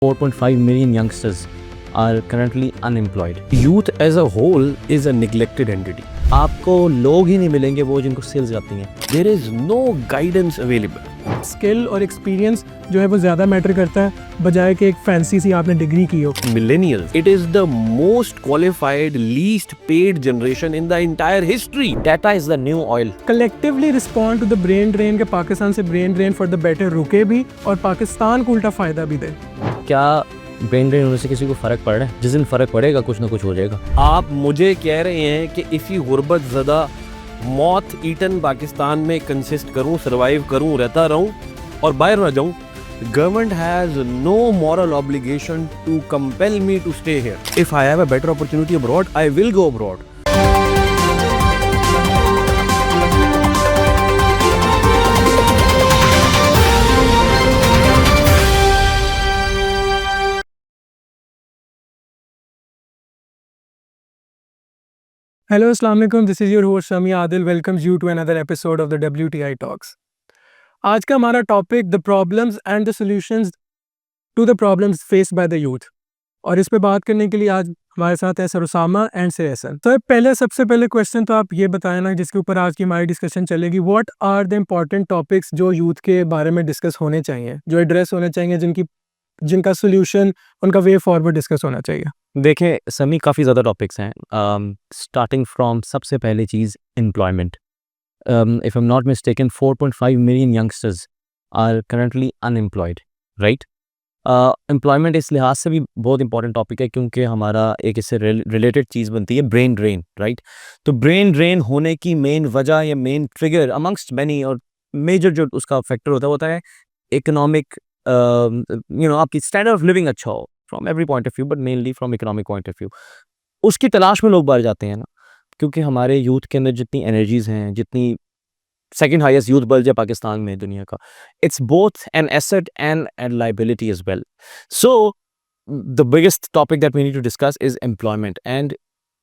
4.5 million youngsters are currently unemployed. Youth as a whole is a neglected entity. आपको लोग ही नहीं मिलेंगे वो जिनको skills आती हैं. There is no guidance available. Skill और एक्सपीरियंस जो है वो ज़्यादा मैटर करता है बजाय कि एक फैंसी सी आपने डिग्री की हो. Millennials, it is the most qualified, least paid generation in the entire history. Data is the new oil. Collectively respond to the brain drain के पाकिस्तान से brain drain for the better रुके भी और पाकिस्तान को उल्टा फ़ायदा भी दे. क्या ब्रेन ड्रेन होने से किसी को फर्क पड़ रहा है? जिस दिन फर्क पड़ेगा कुछ ना कुछ हो जाएगा. आप मुझे कह रहे हैं कि इसी गुर्बत ज़दा मौत ईटन पाकिस्तान में कंसिस्ट करूं, सर्वाइव करूं, रहता रहूं और बाहर ना जाऊं. Government has no moral obligation to compel me to stay here. If I have a better opportunity abroad, I will go abroad. Hello अस्सलाम वालेकुम, this is your host Shami Adil. Welcomes you to another episode of the WTI talks. आज का हमारा topic the problems and the solutions to the problems faced by the youth. और इस पे बात करने के लिए आज हमारे साथ है sir Usama and sir Ehsan. तो सबसे पहले क्वेश्चन तो आप ये बताएं ना जिसके ऊपर आज की हमारी डिस्कशन चलेगी. What are the important topics जो यूथ के बारे में डिस्कस होने चाहिए, जो एड्रेस होने चाहिए, जिनका सोल्यूशन, उनका वे फॉरवर्ड डिस्कस होना चाहिए. देखें समी, काफ़ी ज़्यादा टॉपिक्स हैं. स्टार्टिंग फ्रॉम सबसे पहली चीज़ employment. If I am not mistaken 4.5 million youngsters are currently unemployed, right. Employment इस लिहाज से भी बहुत इंपॉर्टेंट टॉपिक है क्योंकि हमारा एक इससे रिलेटेड चीज़ बनती है ब्रेन ड्रेन, राइट. तो ब्रेन ड्रेन होने की मेन वजह या मेन ट्रिगर अमंगस्ट मैनी और मेजर जो उसका फैक्टर होता है इकोनॉमिक, आपकी स्टैंडर्ड ऑफ लिविंग अच्छा हो from every point of view, but mainly from economic point of view. उसकी तलाश में लोग बाहर जाते हैं ना, क्योंकि हमारे यूथ के अंदर जितनी एनर्जीज हैं, जितनी सेकंड हाईएस्ट यूथ बल्ज है पाकिस्तान में दुनिया का, it's both an asset and a liability as well. So the biggest topic that we need to discuss is employment and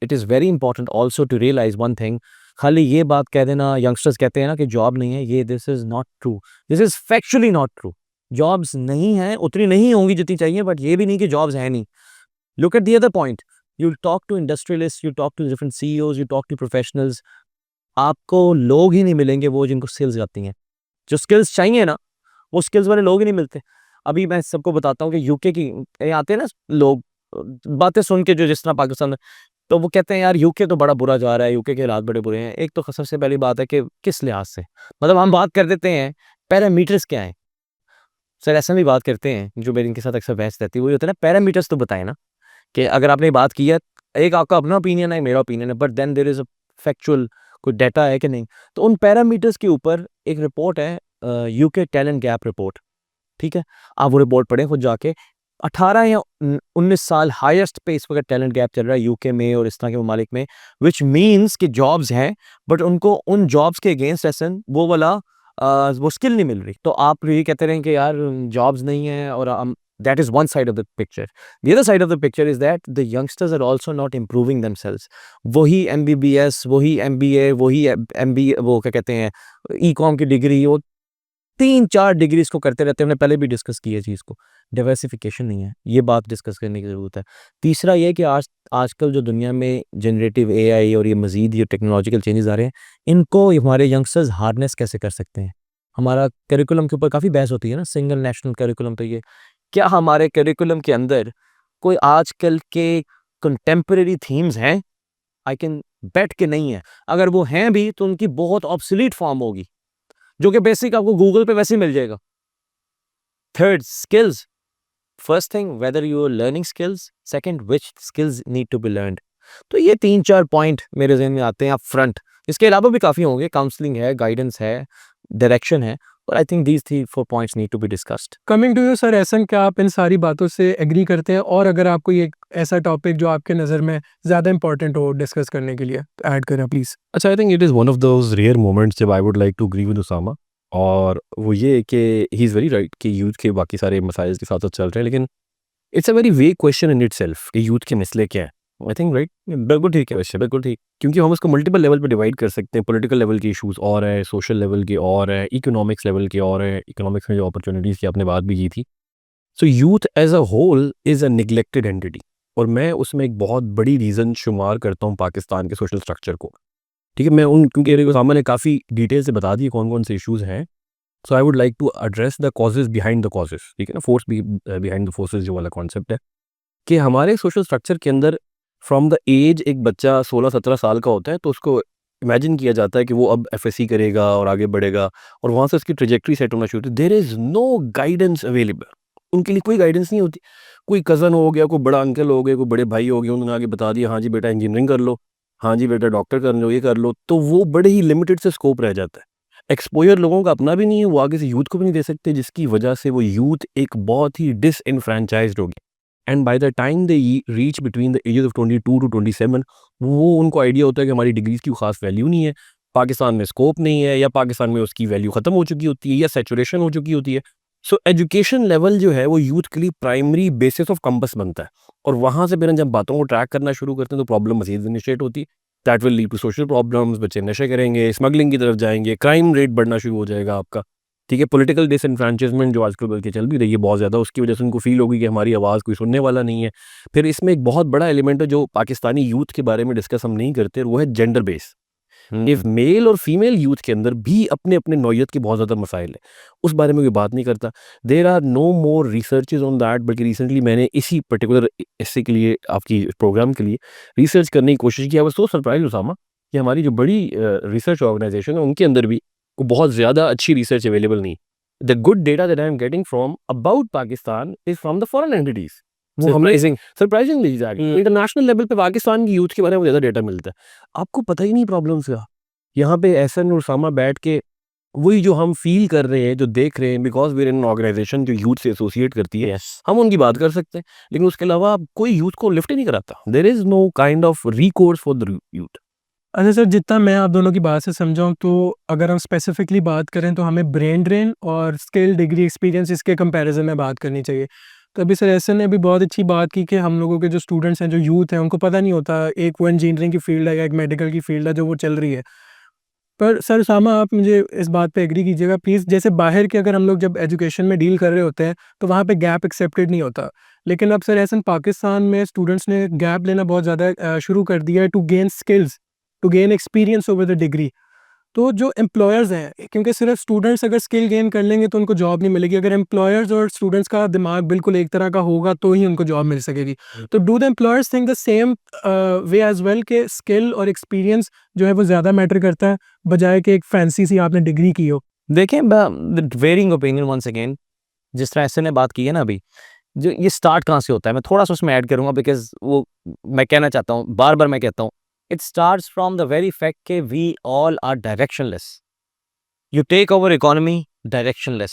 it is very important also to realise one thing. खाली ये बात कह देना, youngsters कहते हैं ना कि job नहीं है, ये this is not true. This is factually not true. Jobs नहीं हैं, उतनी नहीं होंगी जितनी चाहिए, बट ये भी नहीं कि जॉब्स हैं नहीं. Look at the other point. You talk to industrialist, you talk to different CEOs, you talk to professionals. आपको लोग ही नहीं मिलेंगे वो जिनको स्किल्स आती हैं. जो स्किल्स चाहिए ना, वो स्किल्स वाले लोग ही नहीं मिलते. अभी मैं सबको बताता हूँ कि यूके की ये आते हैं ना लोग, बातें सुन के जो जिस तरह पाकिस्तान में, तो वो कहते हैं यार यूके तो बड़ा बुरा जा रहा है, यूके के हालात बड़े बुरे हैं. एक तो सबसे पहली बात है कि किस लिहाज से, मतलब हम बात कर देते हैं पैरामीटर्स क्या हैं. सर ऐसा भी बात करते हैं जो मेरी इनके साथ अक्सर बहस रहती है, वही होता है ना, पैरामीटर्स तो बताएं ना, कि अगर आपने बात की है, एक आपका अपना ओपिनियन है, मेरा ओपिनियन है, but then there is a factual कोई डाटा है कि नहीं. तो उन पैरामीटर्स के ऊपर एक रिपोर्ट है, यूके टैलेंट गैप रिपोर्ट, ठीक है. आप वो रिपोर्ट पढ़ें खुद जाके. 18 या 19 साल हाईएस्ट पे इस वक्त टैलेंट गैप चल रहा है यूके में और इस तरह के ममालिक में, विच मीन्स कि जॉब्स हैं बट उनको उन जॉब्स के अगेंस्ट ऐसन वो वाला वो स्किल नहीं मिल रही. तो आप ये कहते रहें कि यार जॉब्स नहीं है, और that is one side of the picture. The other side of the picture is that the youngsters are also not improving themselves. वही MBBS, वही MBA, वही MBA, वो क्या कहते हैं, E-com की डिग्री, वो 3-4 डिग्रीज को करते रहते हैं. हमने पहले भी डिस्कस की है चीज़ को. डाइवर्सिफिकेशन नहीं है, ये बात डिस्कस करने की ज़रूरत है. तीसरा ये कि आजकल जो दुनिया में जनरेटिव AI और ये मज़ीद ये टेक्नोलॉजिकल चेंजेस आ रहे हैं, इनको हमारे यंगस्टर्स हार्नेस कैसे कर सकते हैं. हमारा करिकुलम के ऊपर काफ़ी बहस होती है ना, सिंगल नेशनल करिकुलम. तो ये क्या हमारे करिकुलम के अंदर कोई आजकल के कंटेम्परेरी थीम्स हैं? आई कैन बेट के नहीं है. अगर वो हैं भी तो उनकी बहुत ऑब्सोलीट फॉर्म होगी, जो कि बेसिक आपको गूगल पे वैसे ही मिल जाएगा. Third, skills. First thing, whether you are learning skills. Second, which skills need to be learned. तो ये 3-4 पॉइंट मेरे जहन में आते हैं अप फ्रंट. इसके अलावा भी काफ़ी होंगे, काउंसलिंग है, गाइडेंस है, डायरेक्शन है, और I think these 3-4 points need to be discussed. Coming to you sir Ehsan, क्या आप इन सारी बातों से एग्री करते हैं? और अगर आपको ये ऐसा टॉपिक जो आपके नज़र में ज़्यादा इंपॉर्टेंट हो डिस्कस करने के लिए, तो ऐड करें प्लीज़. अच्छा, I think it is one of those rare moments जब I would like to agree with Usama. और वो ये कि ही इज़ वेरी राइट कि यूथ के बाकी सारे मसाइल के साथ साथ चल रहे हैं, लेकिन it's a very vague question in itself कि यूथ के मसले क्या है. आई थिंक राइट, बिल्कुल ठीक है वैसे, बिल्कुल ठीक, क्योंकि हम उसको मल्टीपल लेवल पे डिवाइड कर सकते हैं. पॉलिटिकल लेवल के इश्यूज और है, सोशल लेवल के और है, इकोनॉमिक्स लेवल के और है. इकोनॉमिक्स में जो अपॉर्चुनिटीज़ की आपने बात भी की थी, so youth as a whole is a neglected entity, और मैं उसमें एक बहुत बड़ी रीज़न शुमार करता हूँ पाकिस्तान के सोशल स्ट्रक्चर को। ठीक है, मैं उन क्योंकि सामने ने काफ़ी डिटेल से बता दिए कौन कौन से इश्यूज़ हैं। So I would like to address the causes behind the causes, ठीक है ना, फोर्स बिहाइंड द फोर्सेस जो वाला कॉन्सेप्ट है कि हमारे सोशल स्ट्रक्चर के अंदर फ्रॉम द एज एक बच्चा 16-17 साल का होता है तो उसको इमेजिन किया जाता है कि वो अब एफएससी करेगा और आगे बढ़ेगा, और वहाँ से उसकी ट्रेजेक्टरी सेट होना शुरू होती है। There is no guidance available, उनके लिए कोई गाइडेंस नहीं होती। कोई कज़न हो गया, कोई बड़ा अंकल हो गया, कोई बड़े भाई हो गए, उन्होंने आगे बता दिया हाँ जी बेटा इंजीनियरिंग कर लो, हाँ जी बेटा डॉक्टर कर लो, ये कर लो, तो वो बड़े ही लिमिटेड से स्कोप रह जाता है। एक्सपोजर लोगों का अपना भी नहीं है, वो आगे से यूथ को भी नहीं दे सकते, जिसकी वजह से वो यूथ एक बहुत ही डिसइनफ्रेंचाइज्ड हो गया। And by the time they reach between the ages of 22 to 27, वो उनको आइडिया होता है कि हमारी डिग्रीज की खास वैल्यू नहीं है, पाकिस्तान में स्कोप नहीं है, या पाकिस्तान में उसकी वैल्यू ख़त्म हो चुकी होती है, या सैचुरेशन हो चुकी होती है। सो एजुकेशन लेवल जो है वो यूथ के लिए प्राइमरी बेसिस ऑफ कंपस बनता है, और वहाँ से फिर जब बातों को ट्रैक करना शुरू करते हैं तो प्रॉब्लम मजीद इनिशिएट होती है। That will lead to social problems, बच्चे नशे करेंगे, स्मगलिंग की तरफ जाएंगे, क्राइम रेट बढ़ना शुरू हो जाएगा आपका। ठीक है, पॉलिटिकल डिसएनफ्रेंचमेंट जो आजकल बल्कि चल भी रही है बहुत ज़्यादा, उसकी वजह से उनको फील होगी कि हमारी आवाज़ कोई सुनने वाला नहीं है। फिर इसमें एक बहुत बड़ा एलिमेंट है जो पाकिस्तानी यूथ के बारे में डिस्कस हम नहीं करते, और वो है जेंडर बेस। इफ मेल और फीमेल यूथ के अंदर भी अपने अपने नौयत के बहुत ज़्यादा मसाइल है, उस बारे में कोई बात नहीं करता। There are no more researches on that, बल्कि रिसेंटली मैंने इसी पर्टिकुलर ऐसे के लिए आपकी प्रोग्राम के लिए रिसर्च करने की कोशिश की। I was so surprise Usama कि हमारी जो बड़ी रिसर्च ऑर्गेनाइजेशन है उनके अंदर भी को बहुत ज़्यादा अच्छी रिसर्च अवेलेबल नहीं। The good data that I am getting from about Pakistan is from the foreign entities. वो हमें सरप्राइजिंगली इंटरनेशनल लेवल पे पाकिस्तान की यूथ के बारे में ज़्यादा डेटा मिलता है। आपको पता ही नहीं प्रॉब्लम्स का। यहाँ पे एहसन और उसामा बैठ के वही जो हम फील कर रहे हैं, जो देख रहे हैं, because we are in organisation जो यूथ से एसोसिएट करती है, हम उनकी बात कर सकते हैं, लेकिन उसके अलावा कोई यूथ को लिफ्ट ही नहीं कराता। There is no kind of recourse for the youth. अच्छा सर, जितना मैं आप दोनों की बात से समझाऊँ तो अगर हम स्पेसिफिकली बात करें तो हमें ब्रेन ड्रेन और स्किल, डिग्री, एक्सपीरियंस इसके कंपैरिजन में बात करनी चाहिए। तो अभी सर एहसन ने भी बहुत अच्छी बात की कि हम लोगों के जो स्टूडेंट्स हैं, जो यूथ हैं, उनको पता नहीं होता एक वो इंजीनियरिंग की फील्ड है या एक मेडिकल की फील्ड है जो वो चल रही है। पर सर उसामा, आप मुझे इस बात पे एग्री कीजिएगा प्लीज़। जैसे बाहर के अगर हम लोग जब एजुकेशन में डील कर रहे होते हैं तो वहाँ पे गैप एक्सेप्टेड नहीं होता, लेकिन अब सर एहसन पाकिस्तान में स्टूडेंट्स ने गैप लेना बहुत ज़्यादा शुरू कर दिया है to gain skills, to gain experience over the degree. तो जो एम्प्लॉयर्स हैं, क्योंकि सिर्फ स्टूडेंट्स अगर स्किल गेन कर लेंगे तो उनको जॉब नहीं मिलेगी, अगर एम्प्लॉयर्स और स्टूडेंट्स का दिमाग बिल्कुल एक तरह का होगा तो ही उनको जॉब मिल सकेगी। तो do the employers think the same way as well के स्किल और एक्सपीरियंस जो है वो ज़्यादा मैटर करता है बजाय कि एक फैंसी सी आपने डिग्री की हो? देखिए, वेरिंग ओपिनियन वंस अगेन, जिस तरह ऐसे ने बात की है ना अभी, जो ये स्टार्ट कहाँ से होता है, मैं थोड़ा सा उसमें ऐड करूंगा, बिकॉज वो मैं कहना चाहता हूँ, बार बार मैं कहता हूँ, it starts from the very fact के we all are directionless. You take over economy, directionless.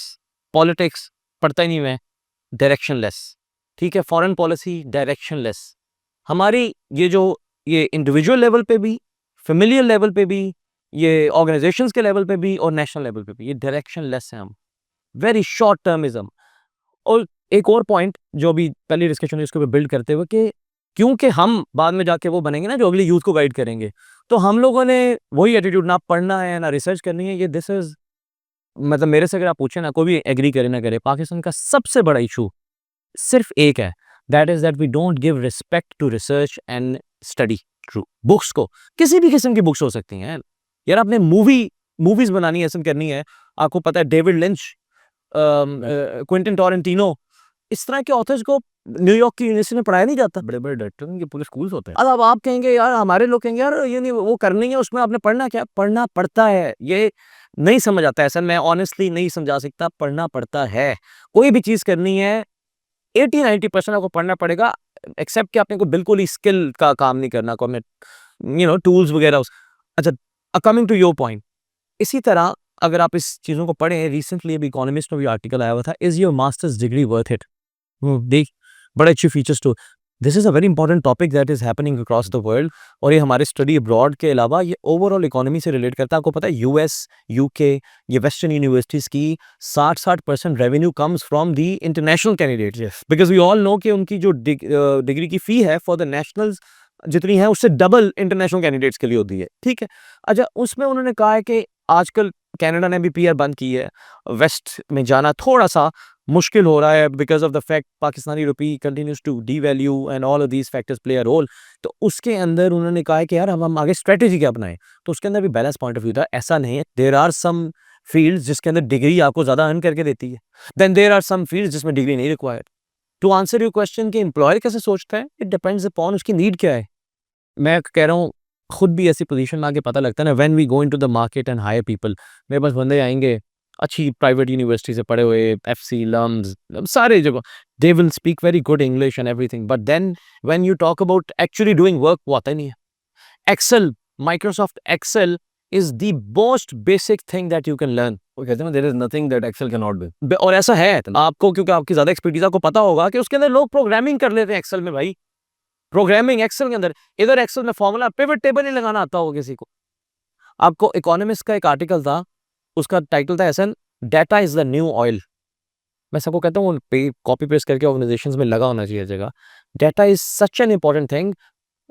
Politics पढ़ता ही नहीं मैं, डायरेक्शनलेस। ठीक है, फॉरेन पॉलिसी, डायरेक्शनलेस। हमारी ये इंडिविजुअल लेवल पे भी, फेमिलियर लेवल पे भी, ये ऑर्गेनाइजेशंस के लेवल पे भी और नेशनल लेवल पे भी, ये डायरेक्शनलेस है हम, वेरी शॉर्ट टर्मिज्म। और एक और पॉइंट जो अभी पहली डिस्कशन है उसके ऊपर बिल्ड करते हुए कि क्योंकि हम बाद में जाके वो बनेंगे ना जो अगली यूथ को गाइड करेंगे, तो हम लोगों ने वही एटीट्यूड, ना पढ़ना है ना रिसर्च करनी है। ये दिस इज, मतलब मेरे से अगर आप पूछे ना, कोई भी एग्री करे ना करे, पाकिस्तान का सबसे बड़ा इशू सिर्फ एक है, that is that we don't give respect to research and study. True, books को, किसी भी किस्म की बुक्स हो सकती हैं यार, आपने मूवीज बनानी है, ऐसा करनी है, आपको पता है डेविड लिंच, क्विंटन टॉरेंटिनो, इस तरह के ऑथर्स को न्यूयॉर्क की यूनिवर्सिटी में पढ़ाया नहीं जाता। बड़े बड़े डायरेक्टर उनके पूरे स्कूल्स होते हैं। अब आप कहेंगे यार, हमारे लोग कहेंगे यार ये नहीं वो करनी है, उसमें आपने पढ़ना क्या, पढ़ना पड़ता है। ये नहीं समझ आता है, ऐसा मैं ऑनेस्टली नहीं समझा सकता, पढ़ना पड़ता है। कोई भी चीज़ करनी है 80-90% आपको पढ़ना पड़ेगा, एक्सेप्ट कि आपने को बिल्कुल ही स्किल का काम नहीं करना, को टूल्स वगैरह। अच्छा, कमिंग टू योर पॉइंट, इसी तरह अगर आप इस चीज़ों को पढ़ें, रिसेंटली अभी इकोनॉमिस्ट में भी आर्टिकल आया हुआ था, is your masters degree worth it. देख, बड़े अच्छे features too, this is a very important topic that is happening across the world, और ये हमारे स्टडी अब्रॉड के अलावा ये ओवरऑल इकोनॉमी से रिलेट करता है। आपको पता है यूएस, यूके, ये वेस्टर्न यूनिवर्सिटीज़ की 60% revenue comes from the international candidates, because we all know कि उनकी जो डिग्री की फ़ी है फॉर द नेशनल्स जितनी है उससे डबल इंटरनेशनल कैंडिडेट्स के लिए होती है। ठीक है, अच्छा, उसमें उन्होंने कहा है कि आजकल कनाडा ने भी पीआर बंद की है, वेस्ट में जाना थोड़ा सा मुश्किल हो रहा है because of the fact Pakistani rupee continues to devalue and all of these factors play a role. तो उसके अंदर उन्होंने कहा है कि यार हम आगे स्ट्रेटेजी क्या अपनाएं। तो उसके अंदर भी बैलेंस पॉइंट ऑफ व्यू था, ऐसा नहीं है। देयर आर सम फील्ड्स जिसके अंदर डिग्री आपको ज़्यादा अर्न करके देती है, then there are some fields जिसमें डिग्री नहीं required. To answer your question कि एम्प्लॉयर कैसे सोचता है, इट डिपेंड्स अपॉन उसकी नीड क्या है। मैं कह रहा हूँ खुद भी ऐसी पोजीशन में आके पता लगता है ना, when we go into the market and hire people, मेरे पास बंदे आएंगे अच्छी प्राइवेट यूनिवर्सिटी से पढ़े हुए, एफसी लम्स सारे जगह, they will speak very good English and everything, but then when you talk about actually doing work वो आता ही नहीं है। Excel, Microsoft Excel is the most basic thing that you can learn. वो कहते हैं there is nothing that Excel can not do. और ऐसा है आपको, क्योंकि आपकी ज्यादा एक्सपर्टीज, आपको पता होगा कि उसके अंदर लोग प्रोग्रामिंग कर लेते हैं एक्सेल में। भाई प्रोग्रामिंग एक्सेल के अंदर, इधर एक्सेल में फॉर्मूला पिवट टेबल नहीं लगाना आता होगा किसी को। आपको इकोनॉमिस्ट का एक आर्टिकल था, उसका टाइटल था ऐसा, data is the new oil. मैं सबको कहता हूँ कॉपी पेस्ट करके ऑर्गेनाइजेशंस में लगा होना चाहिए जगह। Data is such an important thing.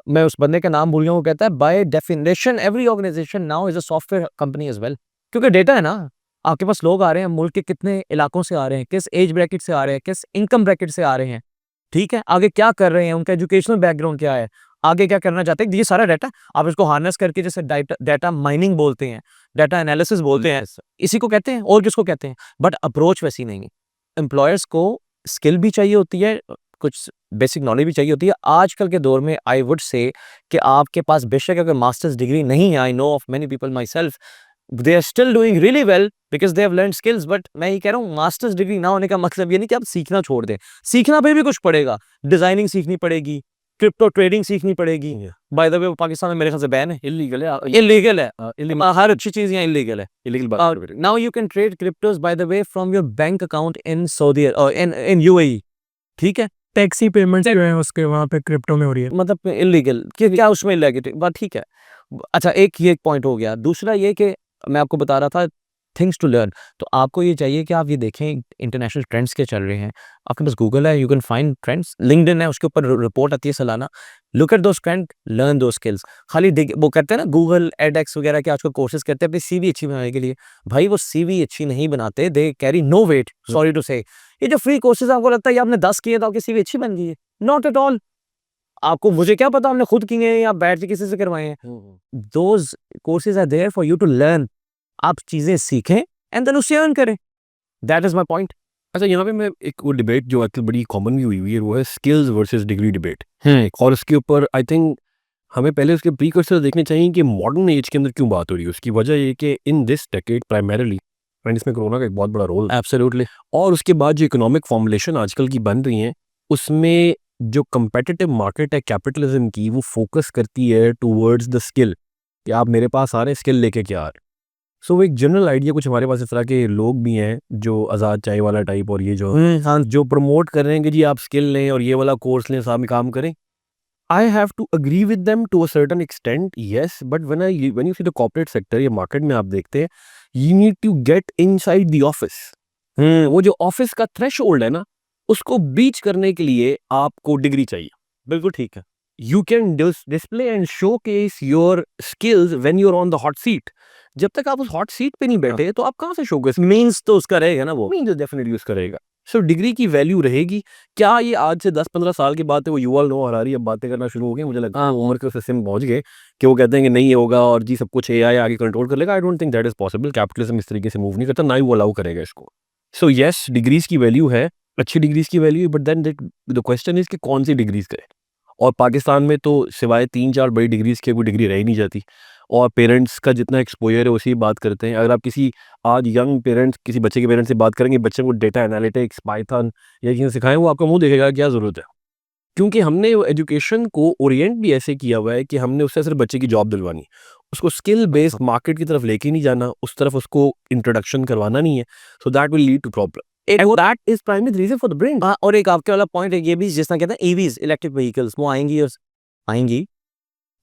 मैं उस बंदे का नाम भूल गया, वो कहता है by definition every organization now is a software company as well. क्योंकि डेटा है ना, आपके पास लोग आ रहे हैं, मुल्क के कितने इलाकों से आ रहे हैं, किस एज ब्रैकेट से आ रहे हैं, किस इनकम ब्रैकेट से आ रहे हैं, ठीक है, आगे क्या कर रहे हैं, उनका एजुकेशनल बैकग्राउंड क्या है, आगे क्या करना चाहते हैं, ये सारा डाटा आप इसको हार्नेस करके, जैसे डाटा माइनिंग बोलते हैं, डाटा एनालिसिस बोलते हैं, इसी को कहते हैं और किसको कहते हैं। बट अप्रोच वैसी नहीं है। एम्प्लॉयर्स को स्किल भी चाहिए होती है, कुछ बेसिक नॉलेज भी चाहिए होती है। आजकल के दौर में आई वुड से कि आपके पास बेशक अगर मास्टर्स डिग्री नहीं है, I know of many people myself, they are still doing really well because they have learn skills. But मैं ये कह रहा हूँ मास्टर्स डिग्री ना होने का मतलब ये नहीं कि आप सीखना छोड़ दें, सीखना पे भी कुछ पड़ेगा। डिजाइनिंग सीखनी पड़ेगी, क्रिप्टो ट्रेडिंग सीखनी पड़ेगी। बाय द वे पाकिस्तान में मेरे ख्याल से बैन है, इलीगल है। इलीगल है, हर अच्छी चीज यहाँ इलीगल है। इलीगल बात। Now you can trade cryptos by the way from your bank account in Saudi और इन यूएई, ठीक है। टैक्सी पेमेंट्स जो है उसके वहाँ पे क्रिप्टो में हो रही है। मतलब इलीगल क्या उसमें इलीगल बात, ठीक है। अच्छा, एक ये पॉइंट हो गया। दूसरा ये कि मैं आपको बता रहा था थिंग्स टू लर्न। तो आपको ये चाहिए कि आप ये देखें इंटरनेशनल ट्रेंड्स के चल रहे हैं। आपके पास गूगल है, you can find trends, LinkedIn है, उसके ऊपर रिपोर्ट आती है सालाना। Look at those trend, learn those skills. खाली वो कहते हैं ना गूगल एडएक्स वगैरह के आजकल कोर्सेज करते हैं अपनी सीवी अच्छी बनाने के लिए। भाई वो सीवी अच्छी नहीं बनाते, they carry no weight, sorry to say. ये जो फ्री कोर्सेज आपको लगता है आपने 10 किए तो आपकी सीवी अच्छी बन गई है, नॉट एट ऑल। आपको मुझे क्या पता हमने खुद किए हैं या बैठ के किसी से करवाए हैं। Those courses are there for you to learn. आप चीजें सीखें एंड देन उससे अर्न करें, दैट इज माय पॉइंट। अच्छा, यहाँ पे मैं एक वो डिबेट जो आजकल बड़ी कॉमन भी हुई है वो है स्किल्स वर्सेस डिग्री डिबेट। और उसके ऊपर आई थिंक हमें पहले उसके प्रीकर्सर देखने चाहिए कि मॉडर्न एज के अंदर क्यों बात हो रही है। उसकी वजह ये कि in this decade primarily, and इसमें कोरोना का एक बहुत बड़ा रोल है। एब्सोल्युटली। और उसके बाद जो इकोनॉमिक फॉर्मुलेशन आजकल की बन रही हैं, उसमें जो कंपेटिटिव मार्केट है कैपिटलिज्म की, वो फोकस करती है टूवर्ड्स द स्किल, कि आप मेरे पास आ रहे हैं स्किल लेके क्या आ रहे। सो एक जनरल आइडिया कुछ हमारे पास इस तरह के लोग भी हैं जो आज़ाद चाय वाला टाइप और ये जो हाँ, जो प्रमोट कर रहे हैं कि जी आप स्किल लें और ये वाला कोर्स लें, साथ में काम करें। I have to agree with them to a certain extent, yes, but when you see the corporate sector या मार्केट में आप देखते हैं, you need to get inside the office. वो जो ऑफिस का थ्रेशोल्ड है ना, उसको बीच करने के लिए आपको डिग्री चाहिए। बिल्कुल ठीक है। You can display and showcase your skills when you're on the hot seat. जब तक आप उस हॉट सीट पे नहीं बैठे तो आप कहाँ से शोकेस मीन्स तो उसका रहेगा ना, वो मीन जो डेफिनेटली यूज करेगा। सो डिग्री की वैल्यू रहेगी क्या? ये आज से 10-15 साल की बात है, वो युवा नो हरारी अब बातें करना शुरू हो गए। मुझे लगता है उम्र के सिस्टम में पहुंच गए कि वो कहते हैं कि नहीं ये होगा और जी सब कुछ एआई आगे कंट्रोल कर लेगा। आई don't think that is possible. Capitalism इस तरीके से मूव नहीं करता, ना ही वो अलाउ करेगा इसको। सो येस, डिग्रीज की वैल्यू है, अच्छी डिग्रीज की value, but then the question is कि कौन सी डिग्रीज करें। और पाकिस्तान में तो सिवाय 3-4 बड़ी डिग्रीज के कोई डिग्री रह ही नहीं जाती, और पेरेंट्स का जितना एक्सपोजर है उसी बात करते हैं। अगर आप किसी आज यंग पेरेंट्स किसी बच्चे के पेरेंट्स से बात करेंगे, बच्चे को डेटा एनालिटिक्स, पाइथन या चीज़ें सिखाएं, वो आपका मुंह देखेगा क्या ज़रूरत है। क्योंकि हमने एजुकेशन को ओरिएंट भी ऐसे किया हुआ है कि हमने उससे सिर्फ बच्चे की जॉब दिलवानी, उसको स्किल बेस्ड मार्केट की तरफ लेके नहीं जाना, उस तरफ उसको इंट्रोडक्शन करवाना नहीं है। So that will lead to problem. That is primary reason for the brain. हाँ, और एक आपके वाला पॉइंट है ये भी, जिस तरह कहते हैं ईवीज, इलेक्ट्रिक व्हीकल्स, वो आएंगी और आएंगी।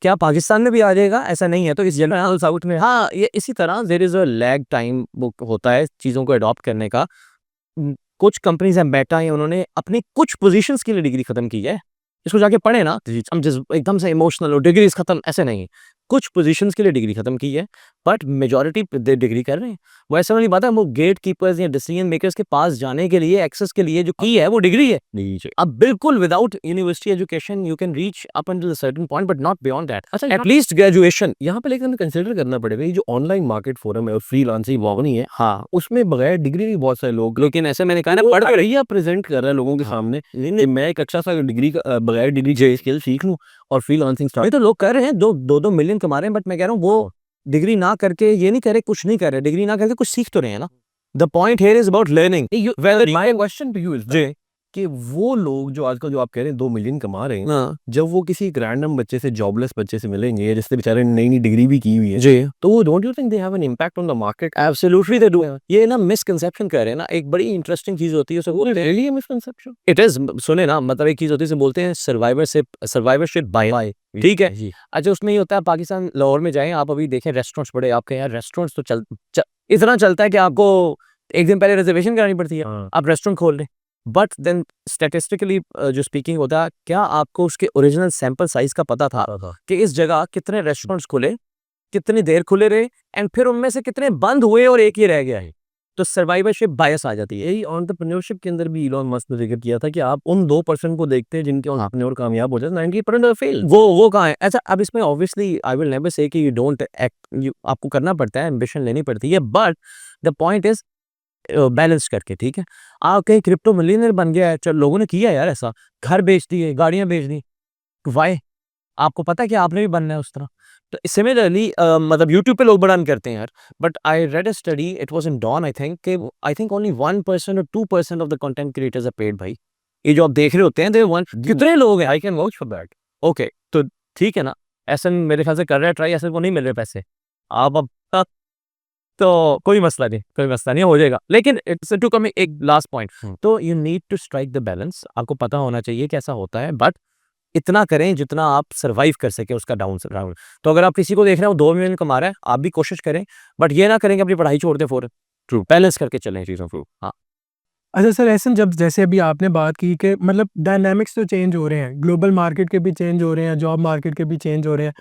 क्या पाकिस्तान में भी आ जाएगा? ऐसा नहीं है। तो इस जनरल साउथ में, हाँ, ये इसी तरह there is a lag time वो होता है चीज़ों को अडॉप्ट करने का। कुछ कंपनीज हैं, मेटा है, उन्होंने अपनी कुछ पोजीशंस के लिए डिग्री खत्म की है। इसको जाके पढ़े ना, हम जिस एकदम से इमोशनल हो डिग्रीज खत्म, ऐसे नहीं। कुछ पोजीशंस के लिए डिग्री खत्म की है, बट मेजॉरिटी डिग्री कर रहे हैं। वो ऐसा वाली बात है, वो गेट कीपर्स या डिसीजन मेकर्स के पास जाने के लिए, एक्सेस के लिए जो की है वो डिग्री है। अब बिल्कुल without university education you can reach up until a certain point, but not beyond that, अच्छा, एटलीस्ट ग्रेजुएशन। यहाँ पे लेकिन हमें कंसिडर करना पड़ेगा, ये जो ऑनलाइन मार्केट फोरम है और फ्रीलांसिंग वागनी है, हाँ, उसमें बगैर डिग्री भी बहुत सारे लोग, लेकिन ऐसे मैंने कहा ना, वो पढ़ कर रही प्रेजेंट कर रहा है लोगों के हाँ। सामने नहीं, कि नहीं, मैं एक अच्छा सा डिग्री का बगैर डिग्री के स्किल सीख लूं और फ्रीलांसिंग वही स्टार्ट। तो लोग कर रहे हैं, 2 मिलियन कमा रहे हैं, बट मैं कह रहा हूँ वो डिग्री ना करके ये नहीं करे, कुछ नहीं कर रहे, डिग्री ना करके कुछ सीख तो रहे हैं ना। The point here is about learning. My question to you is जी, कि वो लोग जो आजकल जो आप कह रहे हैं 2 मिलियन कमा रहे हैं, हाँ, जब वो किसी एक रैंडम बच्चे से, जॉबलेस बच्चे से मिलेंगे या जिससे बेचारे नई नई डिग्री भी की हुई है, जी, तो वो don't you think they have an impact on the market? Absolutely they do. ये ना मिसकंसेप्शन कर रहे हैं ना, एक बड़ी इंटरेस्टिंग चीज होती है उसे बोलते हैं, रियली मिसकंसेप्शन। इट इज, सुने ना, मतलब एक चीज होती है उसे बोलते हैं सर्वाइवरशिप बाय, ठीक है। जी, अच्छा, उसमें ये होता है, पाकिस्तान लाहौर में जाएं आप, अभी देखें रेस्टोरेंट्स बड़े, आपके यार रेस्टोरेंट्स तो इतना चलता है कि आपको एक दिन पहले रिजर्वेशन करानी पड़ती है, हाँ, आप रेस्टोरेंट खोल लें। बट देन स्टैटिस्टिकली जो स्पीकिंग होता है, क्या आपको उसके ओरिजिनल सैंपल साइज का पता था कि इस जगह कितने रेस्टोरेंट्स खुले, कितनी देर खुले रहे, एंड फिर उनमें से कितने बंद हुए और एक ही रह गया है? तो सर्वाइवरशिप बायस आ जाती है। यही एंटरप्रेन्योरशिप के अंदर भी इलॉन मस्क ने जिक्र किया था कि आप उन 2% को देखते हैं जिनके एंटरप्रेन्योर कामयाब हो जाते हैं, 90% फेल। वो कहाँ है? अच्छा, अब इसमें obviously I will never say कि यू डोंट एक्ट, आपको करना पड़ता है, एम्बिशन लेनी पड़ती है, but the point is balance करके, ठीक है। आप कहीं क्रिप्टो मिलियनर बन गया है, चल लोगों ने किया यार ऐसा, घर बेच दिए, गाड़ियां बेच दी, वाई? आपको पता है कि आपने भी बनना है उस तरह। तो सिमिलरली मतलब यूट्यूब पे लोग बड़ा अर्न करते हैं यार, but I read a study, it was in Dawn I think only 1% और 2% of the content creators are paid भाई। ये जो आप देख रहे होते हैं, दे वन कितने लोग हैं, I can vouch for that. Okay, तो ठीक है ना, ऐसा मेरे ख्याल से कर रहा है ट्राई, ऐसे को नहीं मिल रहे पैसे। आप अब तो कोई मसला नहीं, कोई मसला नहीं, हो जाएगा। लेकिन इट्स टू कम एक लास्ट पॉइंट, तो you need to strike the balance. आपको पता होना चाहिए कैसा होता है, बट इतना करें जितना आप सर्वाइव कर सके उसका डाउन राउंड। तो अगर आप किसी को देख रहे हो 2 मिलियन कमा रहा है, आप भी कोशिश करें, बट ये ना करें कि अपनी पढ़ाई छोड़ दें फौरन। ट्रू, बैलेंस करके चलें चीज़ों को। हाँ, अच्छा सर, ऐसे जब जैसे अभी आपने बात की कि मतलब डायनामिक्स तो चेंज हो रहे हैं, ग्लोबल मार्केट के भी चेंज हो रहे हैं, जॉब मार्केट के भी चेंज हो रहे हैं।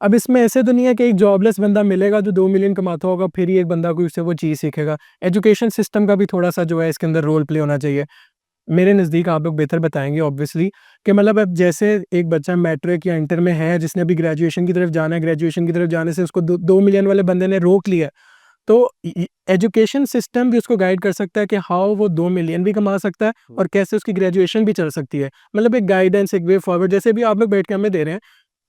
अब इसमें ऐसे तो नहीं है कि एक जॉबलेस बंदा मिलेगा जो 2 मिलियन कमाता होगा, फिर ही एक बंदा कोई उससे वो चीज़ सीखेगा। एजुकेशन सिस्टम का भी थोड़ा-सा जो है इसके अंदर रोल प्ले होना चाहिए। मेरे नज़दीक आप लोग बेहतर बताएँगे ऑब्वियसली कि मतलब अब जैसे एक बच्चा मैट्रिक या इंटर में है, जिसने अभी ग्रेजुएशन की तरफ जाना है, ग्रेजुएशन की तरफ जाने से उसको 2 मिलियन वाले बंदे ने रोक लिया है। तो एजुकेशन सिस्टम भी उसको गाइड कर सकता है कि हाउ वो 2 मिलियन भी कमा सकता है और कैसे उसकी ग्रेजुएशन भी चल सकती है। मतलब एक गाइडेंस, एक वे फॉरवर्ड, जैसे भी आप लोग बैठ के हमें दे रहे हैं,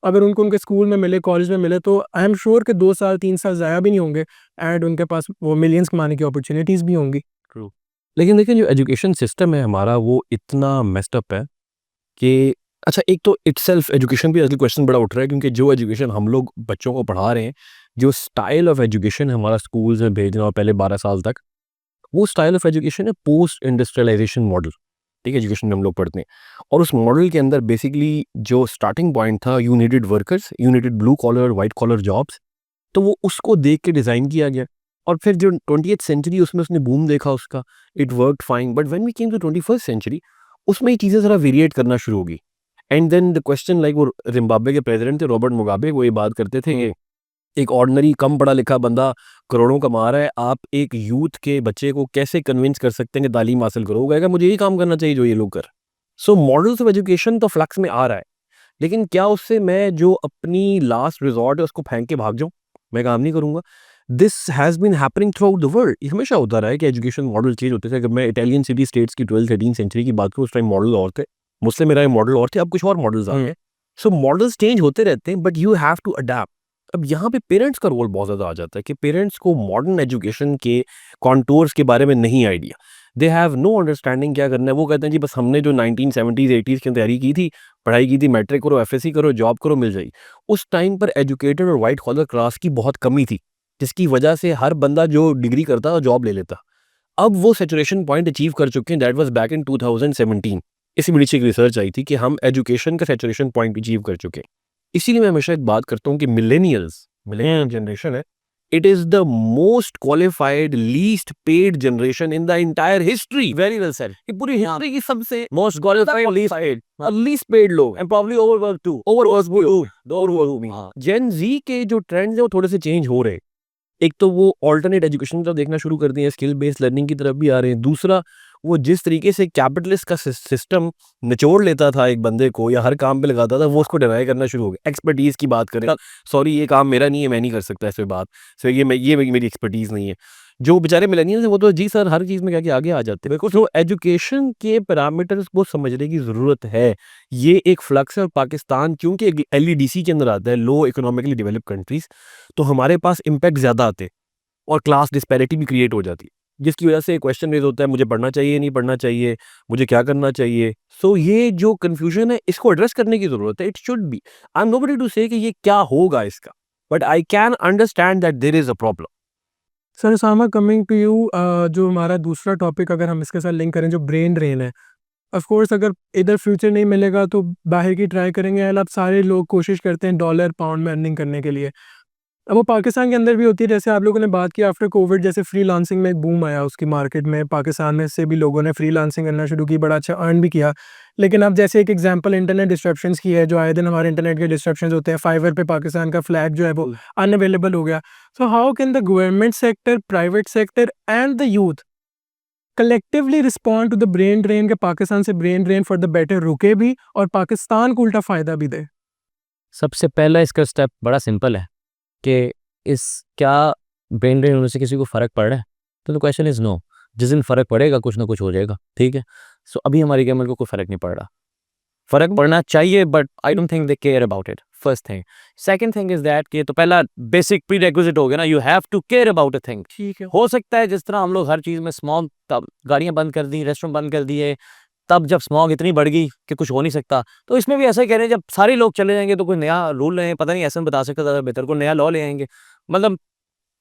अगर उनको उनके स्कूल में मिले, कॉलेज में मिले, तो आई एम श्योर कि 2 साल 3 साल ज़ाया भी नहीं होंगे एंड उनके पास वो मिलियंस कमाने की अपॉर्चुनिटीज़ भी होंगी। ट्रू। लेकिन देखिए जो एजुकेशन सिस्टम है हमारा वो इतना मेस्ड अप है कि अच्छा, एक तो इटसेल्फ एजुकेशन भी असली क्वेश्चन बड़ा उठ रहा है, क्योंकि जो एजुकेशन हम लोग बच्चों को पढ़ा रहे हैं, जो स्टाइल ऑफ एजुकेशन है हमारा स्कूल्स में भेजना और पहले 12 साल तक, वो स्टाइल ऑफ एजुकेशन है पोस्ट इंडस्ट्रियलाइजेशन मॉडल। ठीक है, एजुकेशन में हम लोग पढ़ते हैं और उस मॉडल के अंदर बेसिकली जो स्टार्टिंग पॉइंट था, you needed workers, you needed blue collar white collar jobs. तो वो उसको देख के डिज़ाइन किया गया और फिर जो 20th सेंचुरी उसमें उसने बूम देखा उसका, it worked fine. But when we came to 21st century, उसमें ये चीज़ें ज़रा वेरिएट करना शुरू होगी। And then the question, like वो जिम्बाब्वे के प्रेसिडेंट थे रॉबर्ट मुगाबे, वो ये बात करते थे कि एक ऑर्डिनरी कम पढ़ा लिखा बंदा करोड़ों कमा रहा है, आप एक यूथ के बच्चे को कैसे कन्विंस कर सकते हैं कि तालीम हासिल करो? वो कहेगा मुझे यही काम करना चाहिए जो ये लोग कर। सो मॉडल्स ऑफ एजुकेशन तो फ्लक्स में आ रहा है, लेकिन क्या उससे मैं जो अपनी लास्ट रिजॉर्ट है उसको फेंक के भाग जाऊं? मैं काम नहीं करूंगा। This has been happening throughout the world. ये हमेशा होता रहा है कि एजुकेशन मॉडल चेंज होते थे। अगर मैं इटालियन सिटी स्टेट्स की 12th-13th सेंचुरी की बात करूँ, उस टाइम मॉडल और थे, मुस्लिम एरा मॉडल और थे, अब कुछ और मॉडल्स आ गए। सो मॉडल्स चेंज होते रहते हैं, but you have to adapt. अब यहाँ पे पेरेंट्स का रोल बहुत ज़्यादा आ जाता है कि पेरेंट्स को मॉडर्न एजुकेशन के कॉन्टूर्स के बारे में नहीं idea. They have no understanding क्या करना है। वो कहते हैं जी बस हमने जो 1970s 80s की तैयारी की थी, पढ़ाई की थी, मैट्रिक करो, एफएससी करो, जॉब करो, मिल जाएगी। उस टाइम पर एजुकेटेड और वाइट कॉलर क्लास की बहुत कमी थी, जिसकी वजह से हर बंदा जो डिग्री करता जॉब ले लेता। अब वो सैचुरेशन पॉइंट अचीव कर चुके हैं। That was back in 2017। इसी नीचे एक रिसर्च आई थी कि हम एजुकेशन का सैचुरेशन पॉइंट अचीव कर चुके हैं। इसीलिए मैं हमेशा एक बात करता हूँ कि मिलेनियल जनरेशन है, It is the most qualified, least paid generation in the entire history. Very well said. ये पूरी हिस्ट्री की सबसे Most qualified, least paid. least paid लोग And probably overworked too. overworked भी हो। The overworked भी. हाँ, Gen Z के जो ट्रेंड्स है वो थोड़े से चेंज हो रहे हैं। एक तो वो ऑल्टरनेट एजुकेशन की तरफ देखना शुरू कर दिए हैं, स्किल बेस्ड लर्निंग की तरफ भी आ रहे हैं। दूसरा, वो जिस तरीके से कैपिटलिस्ट का सिस्टम निचोड़ लेता था एक बंदे को या हर काम पे लगाता था, वो उसको डिनाई करना शुरू हो गया। एक्सपर्टीज की बात करें, सॉरी ये काम मेरा नहीं है, मैं नहीं कर सकता ऐसे बात, सो ये मेरी एक्सपर्टीज नहीं है। जो बेचारे मिलेनियल्स हैं वो तो जी सर हर चीज़ में क्या कि आगे आ जाते हैं। बिकॉज वो एजुकेशन के पैरामीटर्स को समझने की ज़रूरत है। ये एक फ्लक्स है और पाकिस्तान क्योंकि LEDC के अंदर आता है, लो इकोनॉमिकली डेवलप्ड कंट्रीज़, तो हमारे पास इम्पैक्ट ज़्यादा आते हैं और क्लास डिस्पैरिटी भी क्रिएट हो जाती है, जिसकी वजह से क्वेश्चन रेज होता है मुझे पढ़ना चाहिए नहीं पढ़ना चाहिए, मुझे क्या करना चाहिए। सो ये जो कन्फ्यूजन है इसको एड्रेस करने की ज़रूरत है। It should be, I am nobody to say कि ये क्या होगा इसका, but I can understand that there is a problem. Sir Usama, coming to you, जो हमारा दूसरा टॉपिक अगर हम इसके साथ लिंक करें, जो ब्रेन ड्रेन है, ऑफ कोर्स अगर इधर फ्यूचर नहीं मिलेगा तो बाहर की ट्राई करेंगे। अब सारे लोग कोशिश करते हैं डॉलर पाउंड में अर्निंग करने के लिए। अब वो पाकिस्तान के अंदर भी होती है, जैसे आप लोगों ने बात की आफ्टर कोविड, जैसे फ्रीलांसिंग में एक बूम आया उसकी मार्केट में, पाकिस्तान में से भी लोगों ने फ्रीलांसिंग करना शुरू की, बड़ा अच्छा अर्न भी किया। लेकिन अब जैसे एक एग्जांपल इंटरनेट डिस्ट्रप्शंस की है, जो आए दिन हमारे इंटरनेट के डिस्ट्रप्शंस होते हैं, फाइवर पे पाकिस्तान का फ्लैग जो है वो अनअवेलेबल हो गया। So how can the government sector, private sector and the youth collectively respond to the brain drain के पाकिस्तान से brain drain for the better रुके भी और पाकिस्तान को उल्टा फ़ायदा भी दे? सबसे पहला इसका स्टेप बड़ा सिंपल है कि इस क्या ब्रेन ड्रेन होने से किसी को फ़र्क पड़ रहा है? तो द क्वेश्चन इज़ नो। जिस दिन फ़र्क पड़ेगा कुछ ना कुछ हो जाएगा, ठीक है? सो अभी हमारी गवर्नमेंट को कोई फ़र्क नहीं पड़ रहा। फ़र्क पड़ना चाहिए but I don't think they care about it, first thing. Second thing is that कि तो पहला बेसिक प्रीरेक्विजिट हो गया ना, you have to care about a thing. ठीक है। हो सकता है जिस तरह हम लोग हर चीज़ में स्मॉग, तब गाड़ियाँ बंद कर दी, रेस्टोरेंट बंद कर दिए, तब जब स्मॉग इतनी बढ़ गई कि कुछ हो नहीं सकता, तो इसमें भी ऐसा ही कह रहे हैं जब सारे लोग चले जाएंगे तो कोई नया रूल लें, पता नहीं ऐसा बता सकता ज़्यादा बेहतर, कोई नया लॉ ले आएंगे। मतलब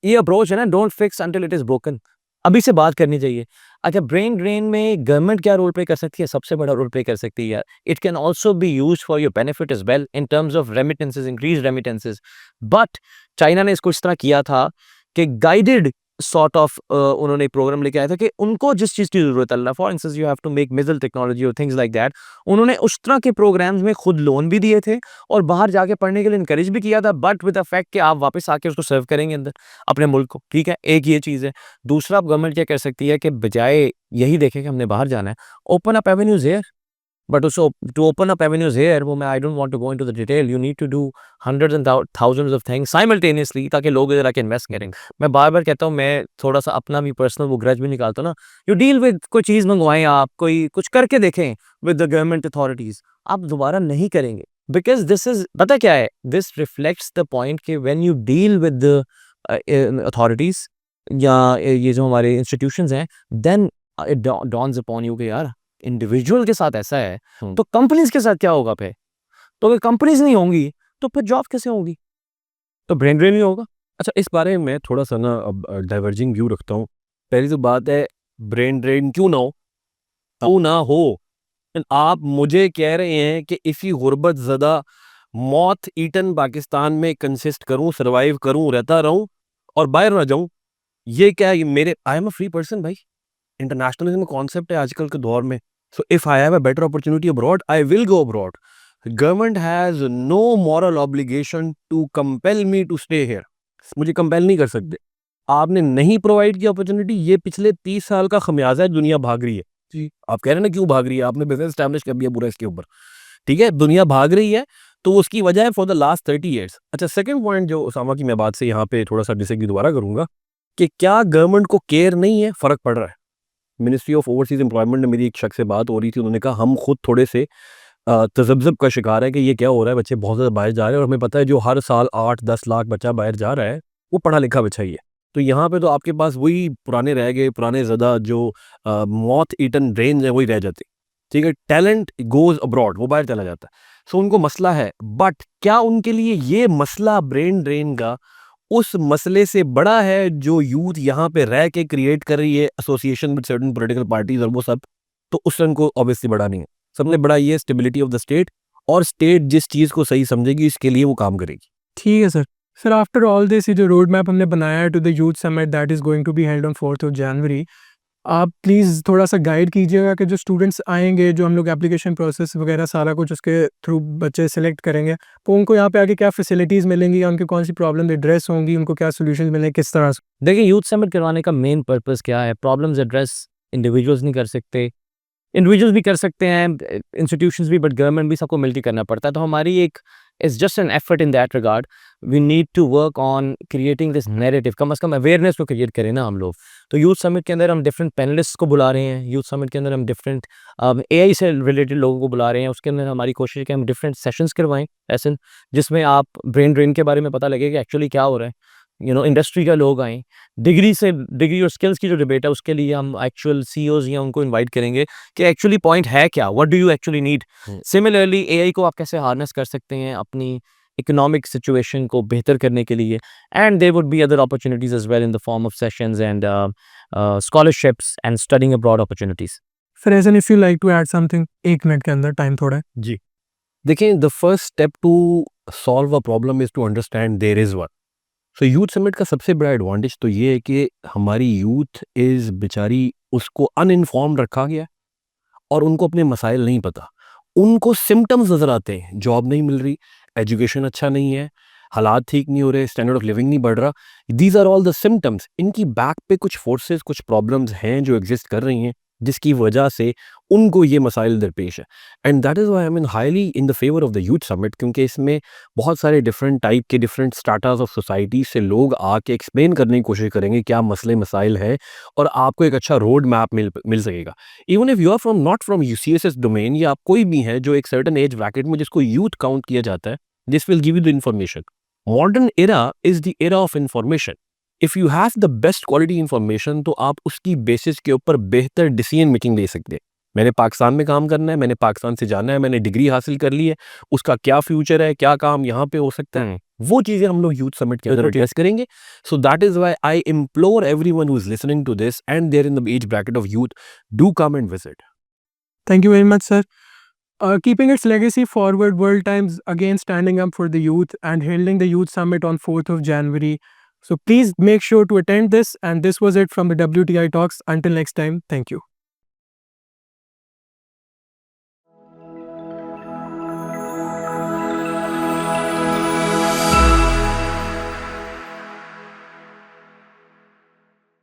ये अप्रोच है ना, don't fix until it is broken, अभी से बात करनी चाहिए। अच्छा, ब्रेन ड्रेन में गवर्नमेंट क्या रोल प्ले कर सकती है? सबसे बड़ा रोल प्ले कर सकती है यार। It can also be used for your benefit as well in terms of remittances, increase remittances. But China ने इसको इस तरह किया था कि गाइडेड सॉर्ट ऑफ उन्होंने एक प्रोग्राम लेके आया था कि उनको जिस चीज़ की ज़रूरत है, for instance you have to make missile technology और थिंग्स लाइक दैट, उन्होंने उस तरह के प्रोग्राम्स में खुद लोन भी दिए थे और बाहर जाके पढ़ने के लिए इनकरेज भी किया था, बट विद द फैक्ट कि आप वापस आके उसको सर्व करेंगे अंदर अपने मुल्क को, ठीक है? एक ये चीज़ है। दूसरा, गवर्नमेंट क्या कर सकती है कि बजाय यही देखें कि हमने बाहर जाना है, open up avenues here. But उसको to open up avenues here, वो मैं I don't want to go into the detail, you need to do hundreds and thousands of things simultaneously ताकि लोग इधर आके इन्वेस्ट करें। मैं बार-बार कहता हूँ, मैं थोड़ा सा अपना भी पर्सनल वो ग्रज भी निकालता हूँ ना, यू डील विद कोई चीज़ मंगवाएँ आप, कोई कुछ करके देखें विद द गवर्नमेंट अथॉरिटीज़, आप दोबारा नहीं करेंगे। बिकॉज़ दिस इज़, पता क्या है? दिस रिफ्लेक्ट्स द पॉइंट कि when you deal with the authorities या ये जो हमारे इंस्टीट्यूशंस हैं, then it dawns upon you कि यार इंडिविजुअल के साथ ऐसा है तो कंपनीज के साथ क्या होगा फिर? तो अगर कंपनीज नहीं होंगी तो फिर जॉब कैसे होगी? तो ब्रेन ड्रेन ही होगा। अच्छा, इस बारे में मैं थोड़ा सा ना अब डाइवर्जिंग व्यू रखता हूँ। पहली तो बात है, ब्रेन ड्रेन क्यों ना हो, क्यों ना हो, आप मुझे कह रहे हैं कि इसी गुर्बत ज़दा मौत ईटन पाकिस्तान में कंसिस्ट करूं, सर्वाइव करूं, रहता रहूं और बाहर ना जाऊं? ये क्या, ये मेरे, I am a free person भाई, इंटरनेशनलिज्म कॉन्सेप्ट है आजकल के दौर में। So if I have a better opportunity abroad, I will go abroad. Government has no moral obligation to compel me to stay here. मुझे कंपेल नहीं कर सकते। आपने नहीं प्रोवाइड की अपॉर्चुनिटी, ये पिछले 30 साल का खमियाजा है, दुनिया भाग रही है। जी। आप कह रहे हैं ना क्यों भाग रही है, आपने बिजनेस एस्टैब्लिश कर दिया पूरा इसके ऊपर, ठीक है? दुनिया भाग रही है तो उसकी वजह है फॉर द लास्ट 30 ईयर्स। अच्छा, सेकंड पॉइंट जो उसामा की मैं बात से यहाँ पे थोड़ा सा डिसएग्री दोबारा करूंगा कि क्या गवर्नमेंट को केयर नहीं है, फर्क पड़ रहा है। मिनिस्ट्री ऑफ ओवरसीज एम्प्लॉयमेंट में मेरी एक शख्स से बात हो रही थी, उन्होंने कहा हम खुद थोड़े से तजब्जब का शिकार है कि ये क्या हो रहा है, बच्चे बहुत ज़्यादा बाहर जा रहे हैं और हमें पता है जो हर साल 8-10 लाख बच्चा बाहर जा रहा है वो पढ़ा लिखा बच्चा ही है। तो यहाँ पे तो आपके पास वही पुराने रह गए, पुराने ज़्यादा जो मौत ईटन ड्रेन है वही रह जाते, ठीक है? टैलेंट गोज अब्रॉड, वो बाहर चला जाता है। सो उनको मसला है, बट क्या उनके लिए ये मसला ब्रेन ड्रेन का उस मसले से बड़ा है जो यूथ यहाँ पे रह के क्रिएट कर रही है association with certain political parties और वो सब? तो उस रन को ऑब्वियसली बड़ा नहीं है। सबसे बड़ा ये स्टेबिलिटी ऑफ द स्टेट, और स्टेट जिस चीज़ को सही समझेगी इसके लिए वो काम करेगी। ठीक है sir. Sir after all this ये जो रोड मैप हमने बनाया है to the youth summit that is going to be held on 4th of January, आप प्लीज़ थोड़ा सा गाइड कीजिएगा कि जो स्टूडेंट्स आएंगे, जो हम लोग एप्लीकेशन प्रोसेस वगैरह सारा कुछ उसके थ्रू बच्चे सेलेक्ट करेंगे, तो उनको यहाँ पे आके क्या फैसिलिटीज़ मिलेंगी या उनकी कौन सी प्रॉब्लम एड्रेस होंगी, उनको क्या सोल्यूशन मिलेंगे, किस तरह से? देखिए, यूथ समिट करवाने का मेन पर्पस क्या है? प्रॉब्लम्स एड्रेस इंडिविजुअल्स नहीं कर सकते, इंडिविजुअल्स भी कर सकते हैं, इंस्टीट्यूशंस भी, बट गवर्नमेंट भी, सबको मिलकर करना पड़ता है। तो हमारी एक it's just an effort in that regard. We need to work on creating this narrative. कम से कम अवेयरनेस को क्रिएट करें ना हम लोग। तो यूथ समिट के अंदर हम डिफरेंट पैनलिस्ट को बुला रहे हैं, यूथ समिट के अंदर हम डिफरेंट एआई से रिलेटेड लोगों को बुला रहे हैं। उसके अंदर हमारी कोशिश है कि हम डिफरेंट सेशंस करवाएं, ऐसे जिसमें आप ब्रेन ड्रेन के बारे में पता लगे कि एक्चुअली क्या हो रहा है। इंडस्ट्री का लोग आएँ, डिग्री और स्किल्स की जो डिबेट है उसके लिए हम एक्चुअल सीईओज या उनको इनवाइट करेंगे कि एक्चुअली पॉइंट है क्या, what do you actually need. Similarly AI को आप कैसे हार्नेस कर सकते हैं अपनी इकोनॉमिक सिचुएशन को बेहतर करने के लिए, and there would be other opportunities as well in the form of sessions and scholarships and studying abroad opportunities. Sir as an if you like to add something, 1 minute के अंदर, time थोड़ा है। जी, देखिए, the first step to solve a problem is to understand there is one. So youth summit का सबसे बड़ा advantage तो ये है कि हमारी यूथ इज बेचारी, उसको अनइन्फॉर्म्ड रखा गया है और उनको अपने मसाइल नहीं पता। उनको सिम्टम्स नजर आते हैं, जॉब नहीं मिल रही, एजुकेशन अच्छा नहीं है, हालात ठीक नहीं हो रहे, स्टैंडर्ड ऑफ लिविंग नहीं बढ़ रहा। These are all the symptoms. इनकी बैक पे कुछ फोर्सेस, कुछ प्रॉब्लम्स हैं जो एग्जिस्ट कर रही हैं, जिसकी वजह से उनको ये मसाइल दरपेश है। And that is why I mean highly in the favour of the youth summit, क्योंकि इसमें बहुत सारे डिफरेंट टाइप के डिफरेंट स्टाटास ऑफ सोसाइटी से लोग आके एक्सप्लेन करने की कोशिश करेंगे क्या मसले मसाइल है, और आपको एक अच्छा रोड मैप मिल सकेगा। Even if you are from not from UCSS domain, या आप कोई भी है जो एक सर्टन एज ब्रैकेट में जिसको यूथ काउंट किया जाता है, this will give you the information. Modern era is the era of information. If you have the best quality information, तो आप उसकी बेसिस के ऊपर बेहतर डिसीजन मेकिंग ले सकते हैं। मैंने पाकिस्तान में काम करना है, मैंने पाकिस्तान से जाना है, मैंने डिग्री हासिल कर ली है, उसका क्या फ्यूचर है, क्या काम यहाँ पे हो सकता है, वो चीजें हम लोग यूथ समिट के अंदर एड्रेस करेंगे। So that is why I implore everyone who is listening to this and there in the age bracket of youth, do come and visit. Thank you very much, sir. Keeping its legacy forward, World Times again standing up for the youth and holding the Youth Summit on 4th of January. So please make sure to attend this. And this was it from the WTI Talks. Until next time, thank you.